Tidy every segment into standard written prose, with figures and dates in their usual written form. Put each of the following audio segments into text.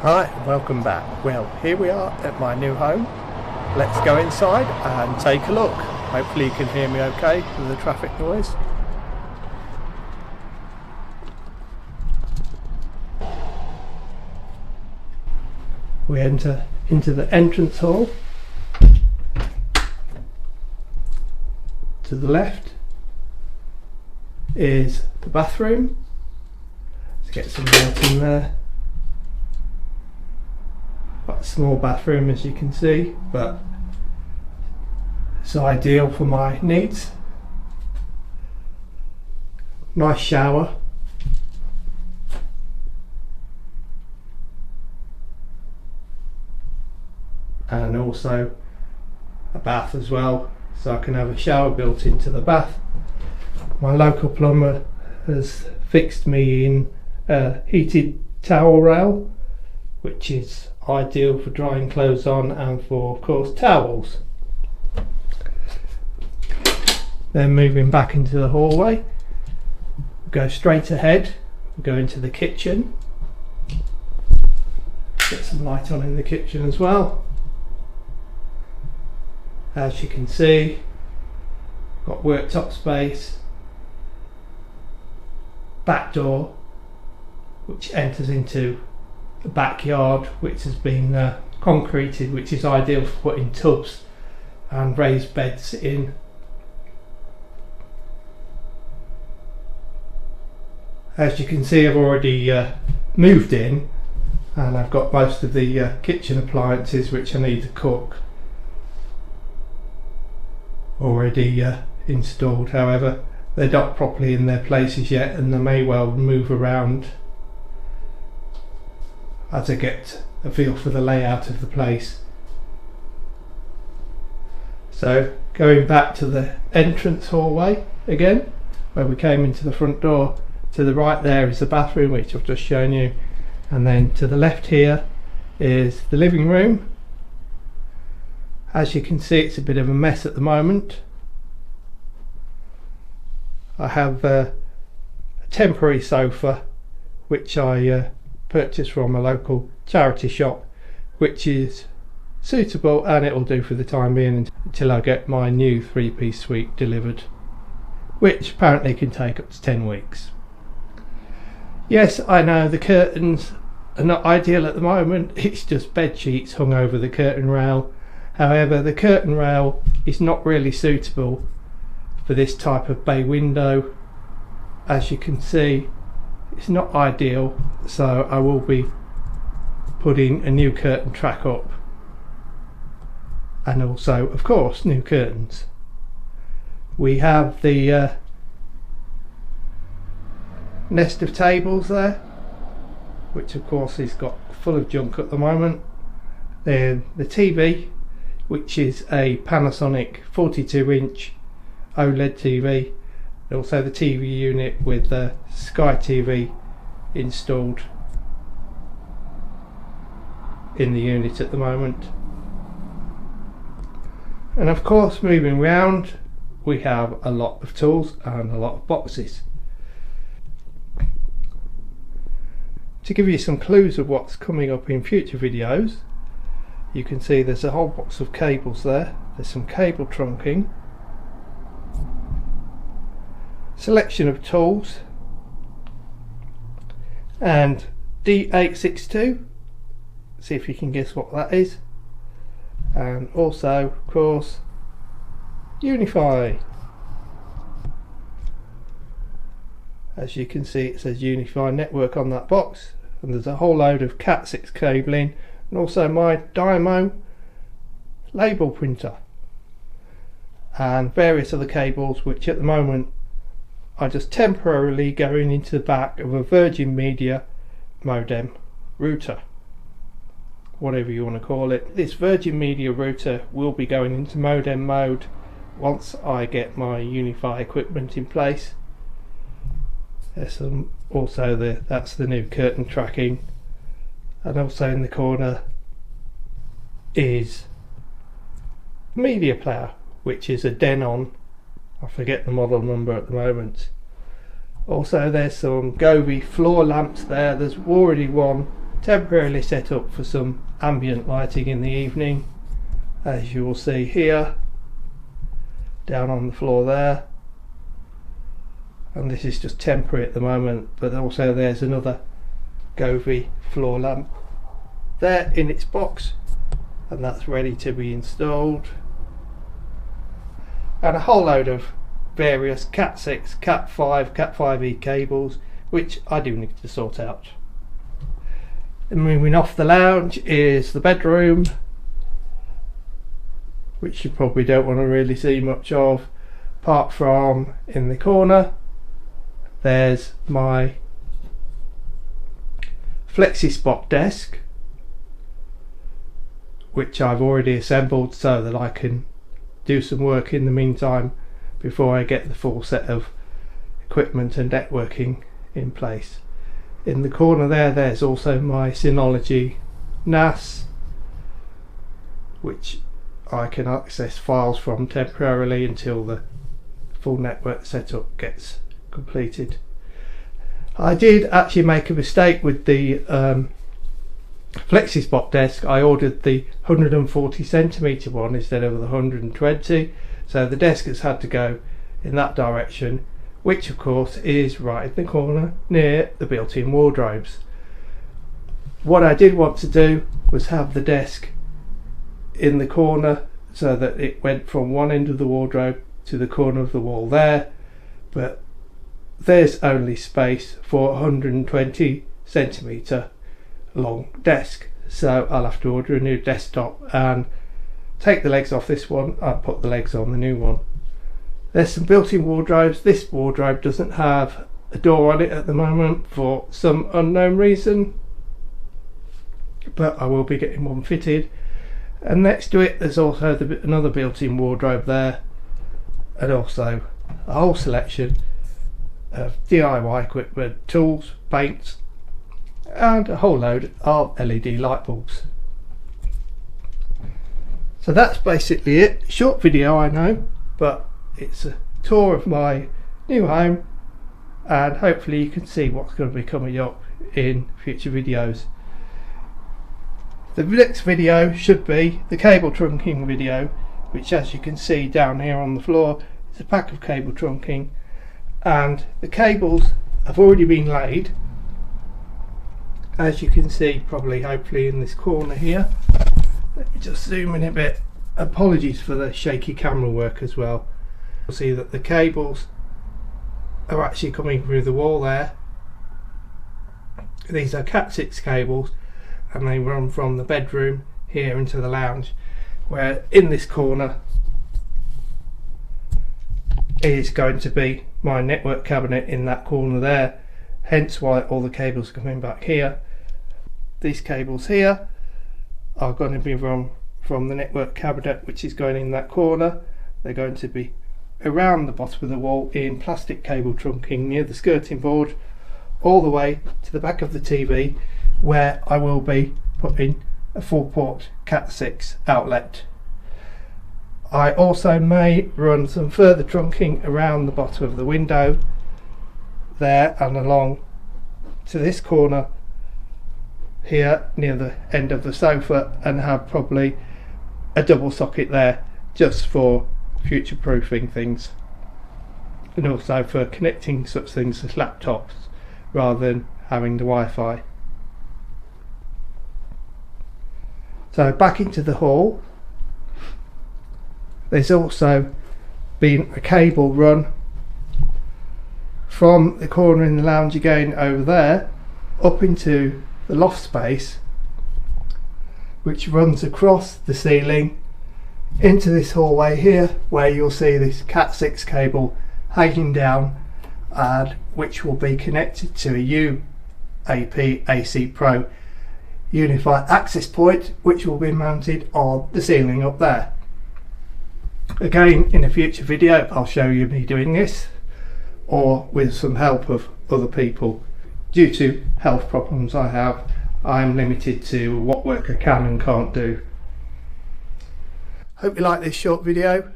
Hi, welcome back. Well, here we are at my new home. Let's go inside and take a look. Hopefully you can hear me okay with the traffic noise. We enter into the entrance hall. To the left is the bathroom. Let's get some light in there. Quite a small bathroom, as you can see, but it's ideal for my needs. Nice shower. And also a bath as well, so I can have a shower built into the bath. My local plumber has fixed me in a heated towel rail, which is ideal for drying clothes on and for, of course, towels. Then moving back into the hallway, we go straight ahead, we go into the kitchen. Get some light on in the kitchen as well. As you can see, got worktop space, back door which enters into the backyard, which has been concreted, which is ideal for putting tubs and raised beds in. As you can see, I've already moved in, and I've got most of the kitchen appliances which I need to cook already installed. However, they're not properly in their places yet, and they may well move around as I get a feel for the layout of the place. So going back to the entrance hallway again, where we came into the front door, to the right there is the bathroom, which I've just shown you, and then to the left here is the living room. As you can see, it's a bit of a mess at the moment. I have a temporary sofa which I purchased from a local charity shop, which is suitable, and it will do for the time being until I get my new 3-piece suite delivered, which apparently can take up to 10 weeks. Yes, I know the curtains are not ideal at the moment. It's just bed sheets hung over the curtain rail. However, the curtain rail is not really suitable for this type of bay window. As you can see, it's not ideal, so I will be putting a new curtain track up, and also, of course, new curtains. We have the nest of tables there, which of course is got full of junk at the moment. Then the TV, which is a Panasonic 42-inch OLED TV, and also the TV unit with the Sky TV installed in the unit at the moment. And of course, moving round, we have a lot of tools and a lot of boxes. To give you some clues of what's coming up in future videos, you can see there's a whole box of cables there. There's some cable trunking, selection of tools, and D862. See if you can guess what that is. And also, of course, UniFi. As you can see, it says UniFi network on that box, and there's a whole load of Cat6 cabling, and also my Dymo label printer, and various other cables which at the moment are just temporarily going into the back of a Virgin Media modem router, whatever you want to call it. This Virgin Media router will be going into modem mode once I get my UniFi equipment in place. There's also that's the new curtain tracking, and also in the corner is media player, which is a Denon. I forget the model number at the moment. Also, there's some Govee floor lamps there. There's already one temporarily set up for some ambient lighting in the evening, as you will see here down on the floor there, and this is just temporary at the moment, but also there's another Govee floor lamp there in its box, and that's ready to be installed, and a whole load of various Cat 6, Cat 5, Cat 5e cables which I do need to sort out. And moving off the lounge is the bedroom, which you probably don't want to really see much of, apart from in the corner there's my flexi spot desk, which I've already assembled so that I can do some work in the meantime before I get the full set of equipment and networking in place. In the corner there's also my Synology NAS, which I can access files from temporarily until the full network setup gets completed. I did actually make a mistake with the FlexiSpot desk. I ordered the 140cm one instead of the 120, so the desk has had to go in that direction, which of course is right in the corner near the built-in wardrobes. What I did want to do was have the desk in the corner so that it went from one end of the wardrobe to the corner of the wall there, but there's only space for a 120cm long desk, so I'll have to order a new desktop and take the legs off this one and put the legs on the new one. There's some built-in wardrobes. This wardrobe doesn't have a door on it at the moment for some unknown reason, but I will be getting one fitted. And next to it there's also another built-in wardrobe there, and also a whole selection of DIY equipment, tools, paints, and a whole load of LED light bulbs. So that's basically it. Short video, I know, but it's a tour of my new home, and hopefully you can see what's going to be coming up in future videos. The next video should be the cable trunking video, which, as you can see down here on the floor, is a pack of cable trunking, and the cables have already been laid, as you can see probably hopefully in this corner here. Let me just zoom in a bit. Apologies for the shaky camera work as well. You'll see that the cables are actually coming through the wall there. These are Cat 6 cables, and they run from the bedroom here into the lounge, where in this corner is going to be my network cabinet in that corner there, hence why all the cables are coming back here. These cables here are going to be run from the network cabinet, which is going in that corner. They're going to be around the bottom of the wall in plastic cable trunking near the skirting board, all the way to the back of the TV, where I will be putting a 4-port Cat 6 outlet. I also may run some further trunking around the bottom of the window there and along to this corner here near the end of the sofa, and have probably a double socket there just for future proofing things, and also for connecting such things as laptops rather than having the Wi-Fi. So back into the hall, there's also been a cable run from the corner in the lounge again over there up into the loft space, which runs across the ceiling into this hallway here, where you'll see this Cat 6 cable hanging down, and which will be connected to a UAP AC Pro UniFi access point, which will be mounted on the ceiling up there. Again, in a future video I'll show you me doing this, or with some help of other people. Due to health problems I have, I'm limited to what work I can and can't do. Hope you like this short video.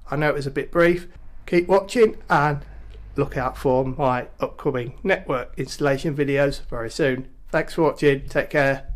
I know it was a bit brief. Keep watching and look out for my upcoming network installation videos very soon. Thanks for watching. Take care.